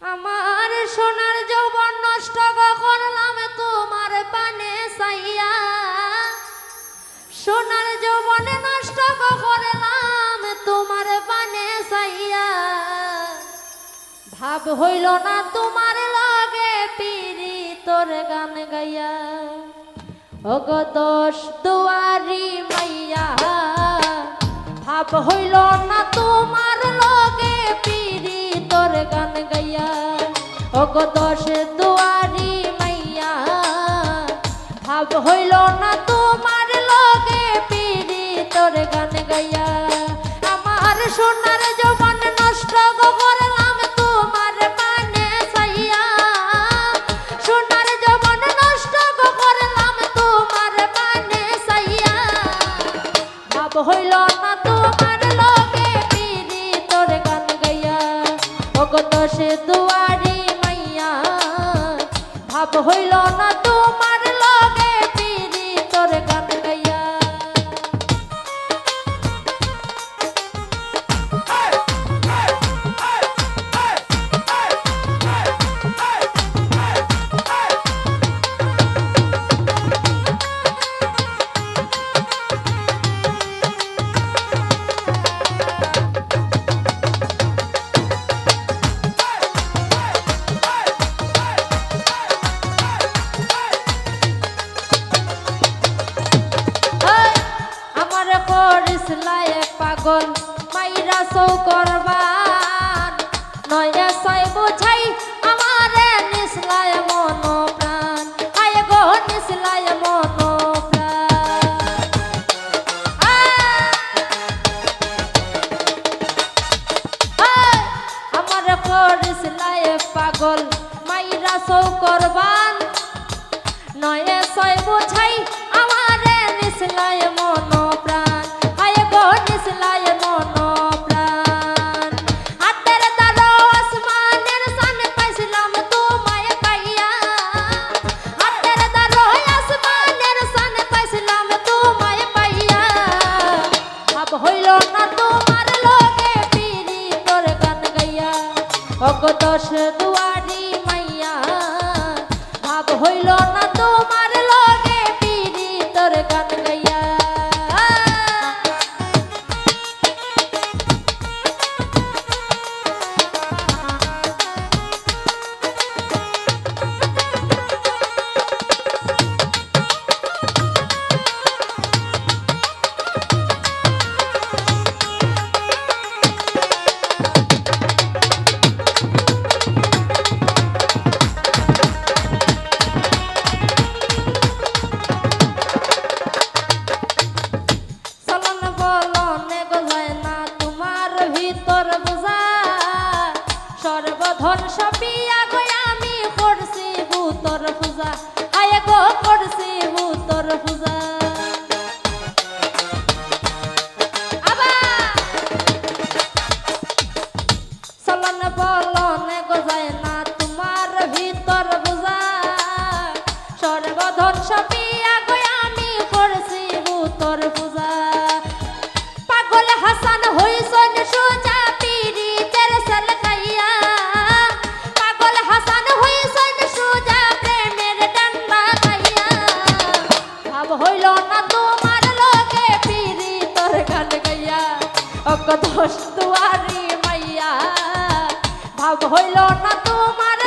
আমার সোনার যৌবন নষ্ট করলাম তোমার পানে চাইয়া, সোনার যৌবন নষ্ট করলাম তোমার পানে চাইয়া। ভাব হইল না তোমার লগে পিরি তোর গান গাইয়া। ওগো দোষ দুয়ারি মাইয়া, ভাব হইল না তোমার লগে পিরি তোর গান গাইয়া। ওগো দোষ দুয়ারি মাইয়া, ভাব হইল না তোমার লগে পিরি তোর গান গাইয়া। আমার সোনার যৌবন নষ্ট করলাম তোমার পানে চাইয়া, সোনার যৌবন নষ্ট করলাম তোমার পানে চাইয়া। ভাব হইল না তোমার লগে পিরি তোর গান গাইয়া। ওগো দোষ দুয়ারি মাইয়া, ভাব হইল না তোমার লগে পিরি তোর গান গাইয়া। পাগল মাইরা সৌ করবার নয় সয় বুঝাই আমারে নিসলায় মন প্রাণ। আয় গো নিসলায় মন প্রাণ। আমার করিসলায় পাগল মাইরা সৌ করবার নয় সয় বুঝাই আমারে নিসলায় মন প্রাণ। ওগো দোষ দুয়ারি মাইয়া, ভাব হইল না তোমার লগে পিরি তোর গান গাইয়া। সর্বধন সপিয়া গো আমি করছি ভূতর পূজা। আয় গো করছি ভূতর পূজা। চলন বলন গো যায় না তোমার ভিতর বুঝা। সর্বধন সপিয়া গো আমি করছি ভূতর পূজা। পাগল হাসান হইছন সোজা পিরি তের সলকাইয়া। পাগল হাসান হইছন সোজা প্রেমের ডান্ডা গাইয়া। ভাব হইল না তোমার লগে পিরি তোর গান গাইয়া। ওগো দোষ দুয়ারি মাইয়া, ভাব হইল না তোমার